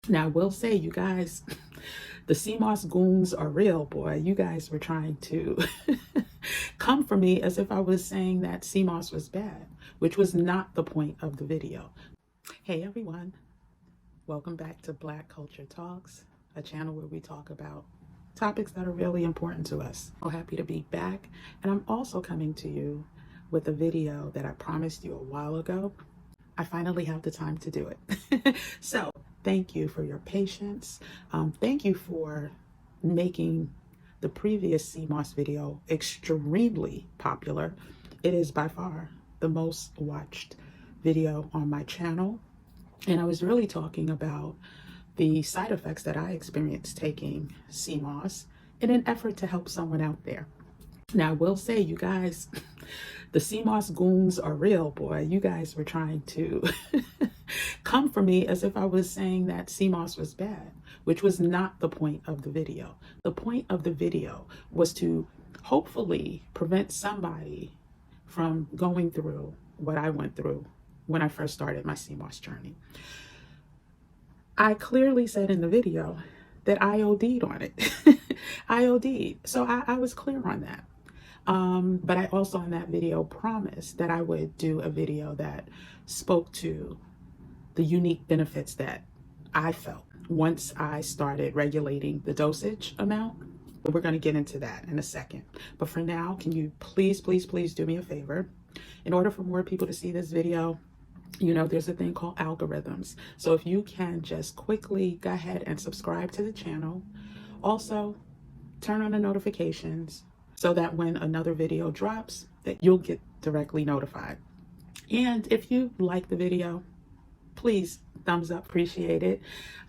Now, I will say, you guys, the CMOS goons are real, boy. You guys were trying to come for me as if I was saying that CMOS was bad, which was not the point of the video. Hey, everyone. Welcome back to Black Culture Talks, a channel where we talk about topics that are really important to us. So happy to be back. And I'm also coming to you with a video that I promised you a while ago. I finally have the time to do it. So thank you for your patience. Thank you for making the previous CMOS video extremely popular. It is by far the most watched video on my channel. And I was really talking about the side effects that I experienced taking CMOS in an effort to help someone out there. Now, I will say, you guys, the CMOS goons are real, boy. You guys were trying to come for me as if I was saying that CMOS was bad, which was not the point of the video. The point of the video was to hopefully prevent somebody from going through what I went through when I first started my CMOS journey. I clearly said in the video that I OD'd on it. I OD'd. So I was clear on that. But I also in that video promised that I would do a video that spoke to the unique benefits that I felt once I started regulating the dosage amount. We're going to get into that in a second. But for now, can you please do me a favor? In order for more people to see this video, you know, there's a thing called algorithms. So if you can just quickly go ahead and subscribe to the channel. Also, turn on the notifications so that when another video drops, that you'll get directly notified. And if you like the video, please thumbs up, appreciate it.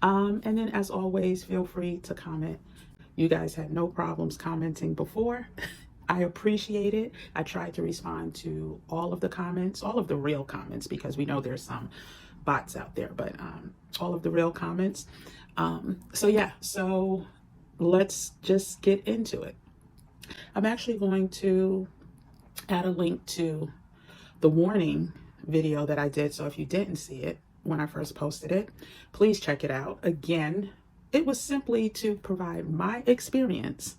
And then as always, feel free to comment. You guys had no problems commenting before. I appreciate it. I tried to respond to all of the comments, all of the real comments, because we know there's some bots out there, but all of the real comments. So let's just get into it. I'm actually going to add a link to the warning video that I did. So if you didn't see it when I first posted it, please check it out. Again, it was simply to provide my experience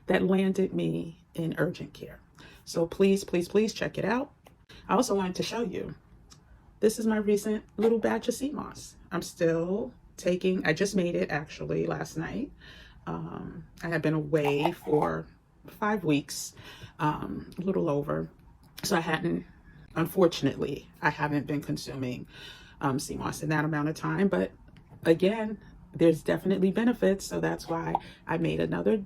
that landed me in urgent care. So please check it out. I also wanted to show you, this is my recent little batch of CMOS. I'm still taking, I just made it actually last night. I had been away for 5 weeks, a little over. So unfortunately, I haven't been consuming CMOS in that amount of time. But again, there's definitely benefits. So that's why I made another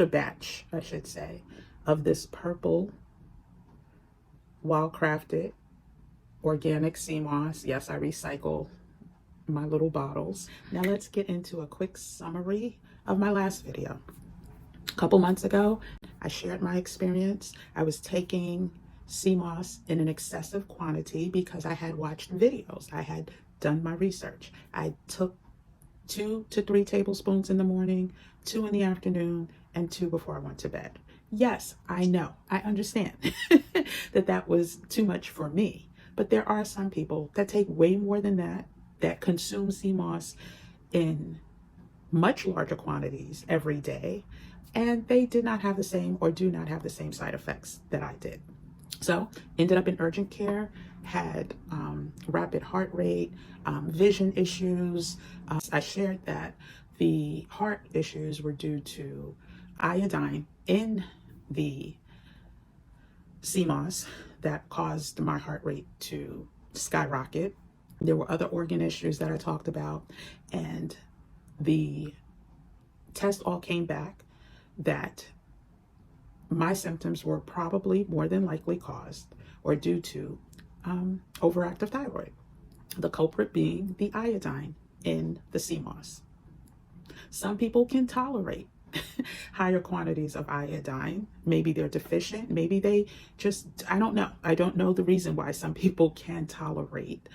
batch, I should say, of this purple wild-crafted organic CMOS. Yes, I recycle my little bottles. Now let's get into a quick summary of my last video. A couple months ago, I shared my experience. I was taking CMOS in an excessive quantity because I had watched videos. I had done my research. I took 2 to 3 tablespoons in the morning, 2 in the afternoon, and 2 before I went to bed. Yes, I know. I understand that was too much for me. But there are some people that take way more than that consume CMOS in much larger quantities every day, and they did not have the same or do not have the same side effects that I did. So ended up in urgent care, had rapid heart rate, vision issues. I shared that the heart issues were due to iodine in the CMOS that caused my heart rate to skyrocket. There were other organ issues that I talked about, and the test all came back that my symptoms were probably more than likely caused or due to overactive thyroid, the culprit being the iodine in the CMOS. Some people can tolerate higher quantities of iodine. Maybe they're deficient. Maybe they just, I don't know. I don't know the reason why some people can tolerate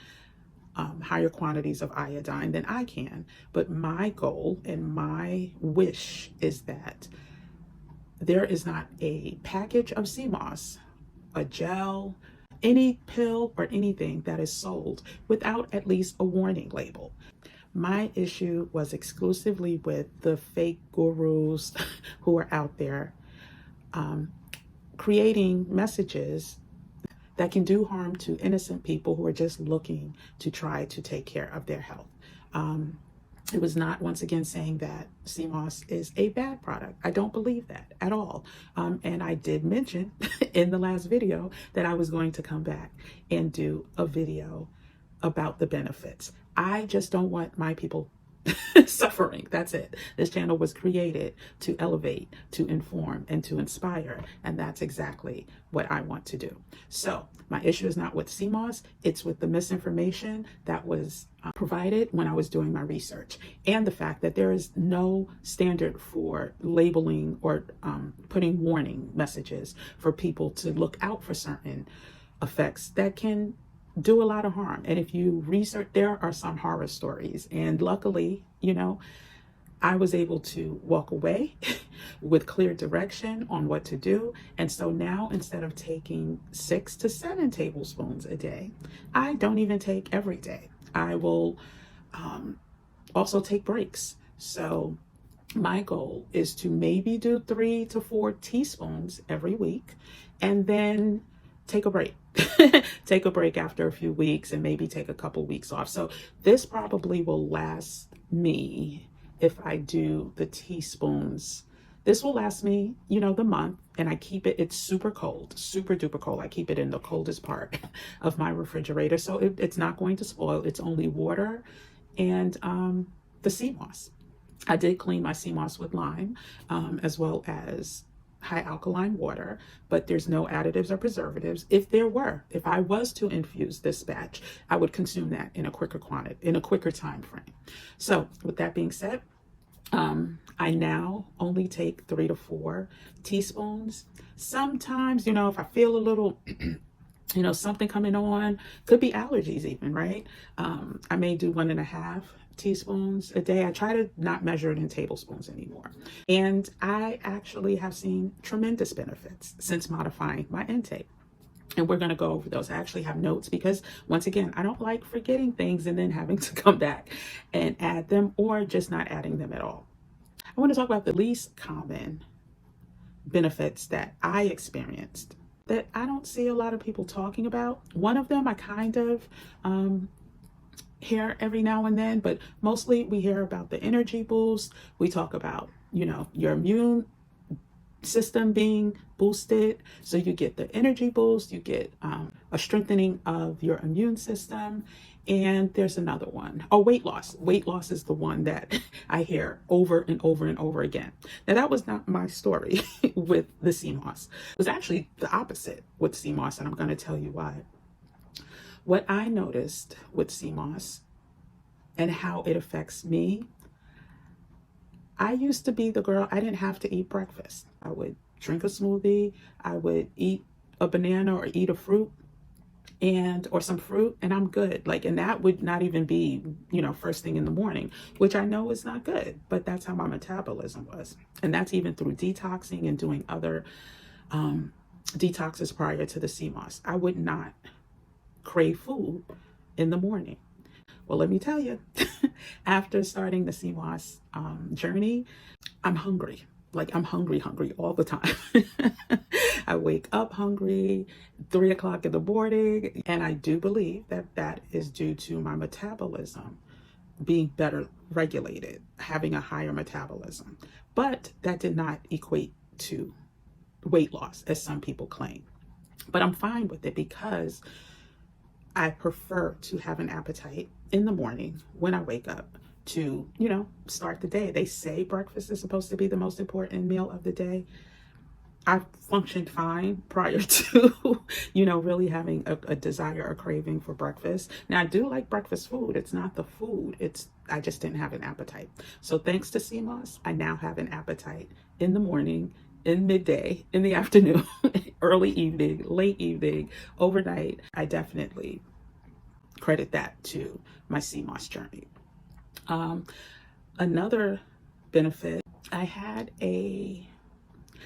higher quantities of iodine than I can. But my goal and my wish is that there is not a package of CMOS, a gel, any pill or anything that is sold without at least a warning label. My issue was exclusively with the fake gurus who are out there creating messages that can do harm to innocent people who are just looking to try to take care of their health. It was not, once again, saying that sea moss is a bad product. I don't believe that at all. And I did mention in the last video that I was going to come back and do a video about the benefits. I just don't want my people suffering. That's it. This channel was created to elevate, to inform, and to inspire. And that's exactly what I want to do. So my issue is not with sea moss. It's with the misinformation that was provided when I was doing my research, and the fact that there is no standard for labeling or putting warning messages for people to look out for certain effects that can do a lot of harm. And if you research, there are some horror stories, and luckily, you know, I was able to walk away with clear direction on what to do. And so now, instead of taking 6 to 7 tablespoons a day, I don't even take every day. I will also take breaks. So my goal is to maybe do 3 to 4 teaspoons every week, and then take a break. Take a break after a few weeks, and maybe take a couple weeks off. So this probably will last me, if I do the teaspoons, this will last me, you know, the month. And I keep it, it's super cold, super duper cold. I keep it in the coldest part of my refrigerator, so it's not going to spoil. It's only water and the sea moss. I did clean my sea moss with lime, as well as high alkaline water, but there's no additives or preservatives. If I was to infuse this batch, I would consume that in a quicker quantity, in a quicker time frame. So with that being said, I now only take 3 to 4 teaspoons. Sometimes, you know, if I feel a little you know, something coming on, could be allergies even, right? I may do 1.5 teaspoons a day. I try to not measure it in tablespoons anymore. And I actually have seen tremendous benefits since modifying my intake. And we're going to go over those. I actually have notes because, once again, I don't like forgetting things and then having to come back and add them, or just not adding them at all. I want to talk about the least common benefits that I experienced that I don't see a lot of people talking about. One of them I kind of hear every now and then, but mostly we hear about the energy boost. We talk about, you know, your immune system being boosted. So you get the energy boost, you get a strengthening of your immune system. And there's another one. Oh, weight loss. Weight loss is the one that I hear over and over and over again. Now, that was not my story with the sea moss. It was actually the opposite with sea moss, and I'm going to tell you why. What I noticed with sea moss and how it affects me, I used to be the girl, I didn't have to eat breakfast. I would drink a smoothie, I would eat a banana or eat a fruit, or some fruit, and I'm good. Like, and that would not even be, you know, first thing in the morning, which I know is not good, but that's how my metabolism was. And that's even through detoxing and doing other detoxes prior to the sea moss. I would not crave food in the morning. Well, let me tell you, after starting the sea moss journey, I'm hungry. Like, I'm hungry all the time. I wake up hungry, 3 o'clock in the morning, and I do believe that that is due to my metabolism being better regulated, having a higher metabolism. But that did not equate to weight loss, as some people claim. But I'm fine with it because I prefer to have an appetite in the morning when I wake up to, you know, start the day. They say breakfast is supposed to be the most important meal of the day. I functioned fine prior to, you know, really having a desire or craving for breakfast. Now, I do like breakfast food. It's not the food. I just didn't have an appetite. So thanks to sea moss, I now have an appetite in the morning, in midday, in the afternoon, early evening, late evening, overnight. I definitely credit that to my sea moss journey. Another benefit, I had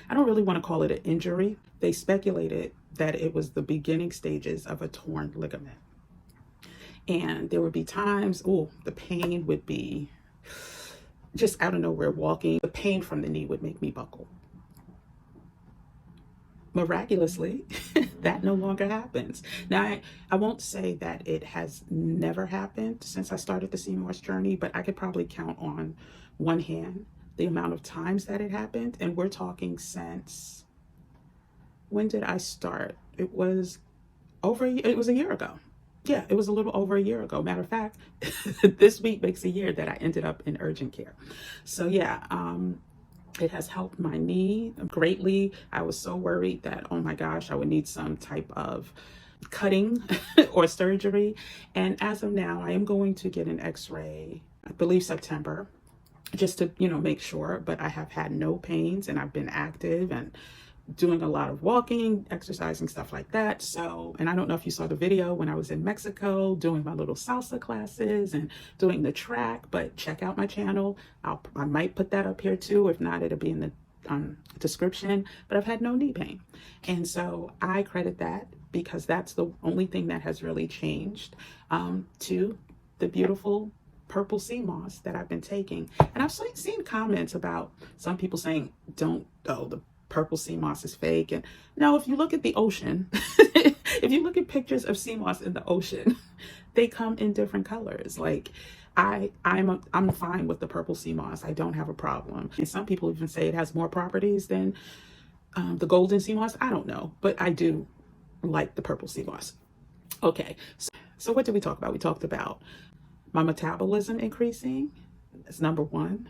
I don't really want to call it an injury. They speculated that it was the beginning stages of a torn ligament. And there would be times, oh, the pain would be just out of nowhere walking. The pain from the knee would make me buckle. Miraculously, that no longer happens. Now, I won't say that it has never happened since I started the CMOS journey, but I could probably count on one hand the amount of times that it happened. And we're talking since, when did I start? It was a year ago. Yeah, it was a little over a year ago. Matter of fact, this week makes a year that I ended up in urgent care. So yeah, it has helped my knee greatly. I was so worried that, oh my gosh, I would need some type of cutting or surgery. And as of now, I am going to get an x-ray, I believe September, just to, make sure. But I have had no pains, and I've been active and doing a lot of walking, exercising, stuff like that. So, and I don't know if you saw the video when I was in Mexico doing my little salsa classes and doing the track, but check out my channel. I might put that up here too. If not, it'll be in the description. But I've had no knee pain. And so I credit that, because that's the only thing that has really changed, to the beautiful purple sea moss that I've been taking. And I've seen comments about some people saying, the purple sea moss is fake. And no, if you look at the ocean, if you look at pictures of sea moss in the ocean, they come in different colors. Like I'm fine with the purple sea moss. I don't have a problem. And some people even say it has more properties than the golden sea moss. I don't know, but I do like the purple sea moss. Okay, so what did we talk about? We talked about my metabolism increasing. That's number one.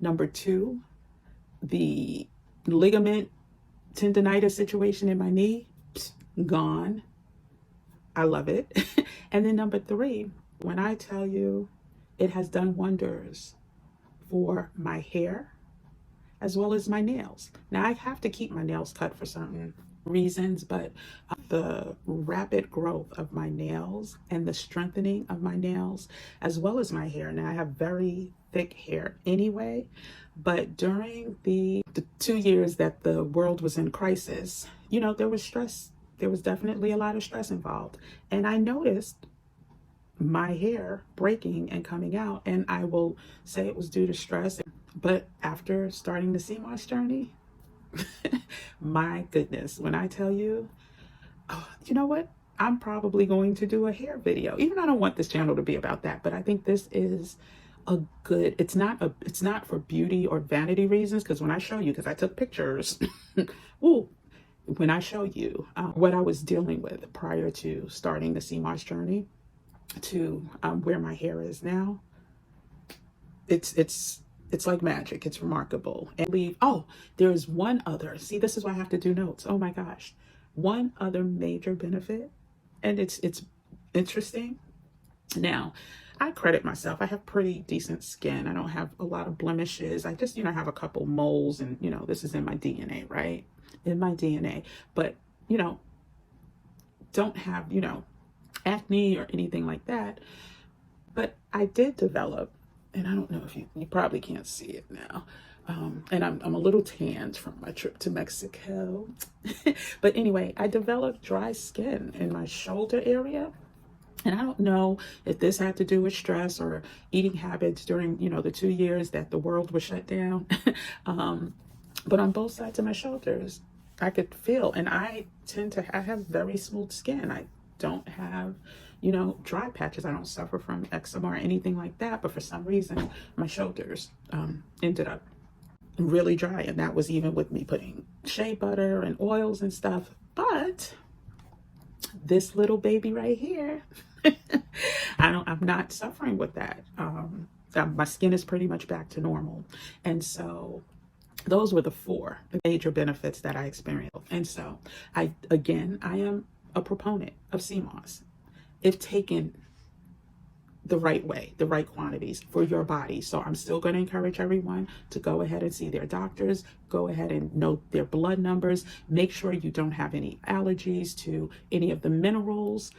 Number two, the ligament tendonitis situation in my knee, gone. I love it. And then number three, when I tell you it has done wonders for my hair as well as my nails. Now, I have to keep my nails cut for certain reasons, but the rapid growth of my nails and the strengthening of my nails as well as my hair. Now, I have very thick hair anyway, but during the 2 years that the world was in crisis, there was stress. There was definitely a lot of stress involved. And I noticed my hair breaking and coming out, and I will say it was due to stress. But after starting the CMOS journey, my goodness, when I tell you, you know what? I'm probably going to do a hair video. Even though I don't want this channel to be about that, but I think this is it's not for beauty or vanity reasons, because when I show you, because I took pictures, when I show you what I was dealing with prior to starting the CMOS journey to where my hair is now, it's like magic. It's remarkable. And there's one other, see, this is why I have to do notes. Oh my gosh. One other major benefit, and it's interesting. Now, I credit myself. I have pretty decent skin. I don't have a lot of blemishes. I just, have a couple moles, and, this is in my DNA, right? In my DNA. But, don't have, acne or anything like that. But I did develop, and I don't know if you probably can't see it now. And I'm a little tanned from my trip to Mexico. But anyway, I developed dry skin in my shoulder area. And I don't know if this had to do with stress or eating habits during, the 2 years that the world was shut down. But on both sides of my shoulders, I could feel, and I have very smooth skin. I don't have, dry patches. I don't suffer from eczema or anything like that. But for some reason, my shoulders ended up really dry. And that was even with me putting shea butter and oils and stuff. But this little baby right here, I'm not suffering with that. My skin is pretty much back to normal. And so those were the four major benefits that I experienced. And so I am a proponent of CMOS if taken the right way, the right quantities for your body. So I'm still going to encourage everyone to go ahead and see their doctors, go ahead and note their blood numbers, make sure you don't have any allergies to any of the minerals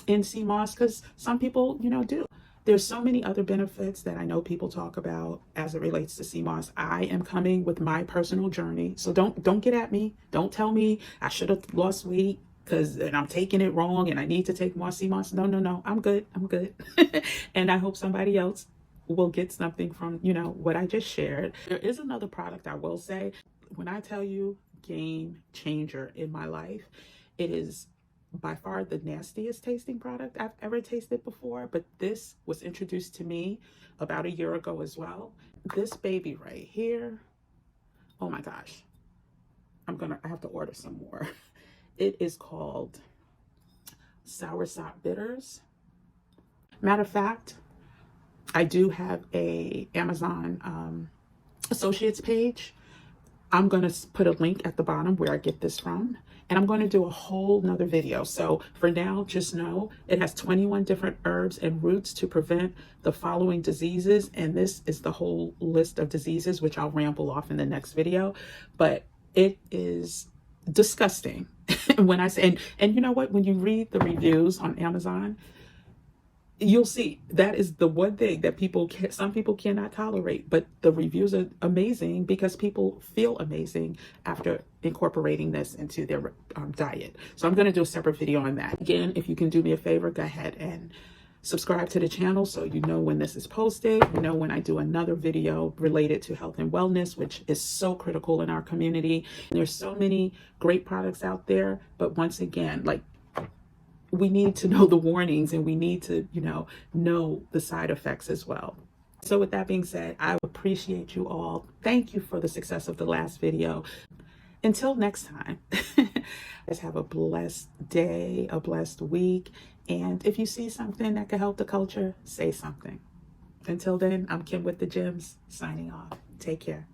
in sea moss, because some people, do. There's so many other benefits that I know people talk about as it relates to sea moss. I am coming with my personal journey. So don't get at me. Don't tell me I should have lost weight because I'm taking it wrong and I need to take more sea moss. No, no, no. I'm good. I'm good. And I hope somebody else will get something from, you know, what I just shared. There is another product I will say. When I tell you game changer in my life, it is by far the nastiest tasting product I've ever tasted before, but this was introduced to me about a year ago as well. This baby right here, oh my gosh, I have to order some more. It is called Soursop Bitters. Matter of fact, I do have a Amazon associates page. I'm going to put a link at the bottom where I get this from, and I'm going to do a whole nother video. So for now, just know it has 21 different herbs and roots to prevent the following diseases. And this is the whole list of diseases, which I'll ramble off in the next video, but it is disgusting. When I say, and you know what, when you read the reviews on Amazon, you'll see that is the one thing that some people cannot tolerate, but the reviews are amazing because people feel amazing after incorporating this into their diet. So I'm going to do a separate video on that. Again, if you can do me a favor, go ahead and subscribe to the channel so you know when this is posted, you know when I do another video related to health and wellness, which is so critical in our community. And there's so many great products out there, but once again, like, we need to know the warnings, and we need to, you know the side effects as well. So with that being said, I appreciate you all. Thank you for the success of the last video. Until next time, let's have a blessed day, a blessed week. And if you see something that could help the culture, say something. Until then, I'm Kim with the Gems, signing off. Take care.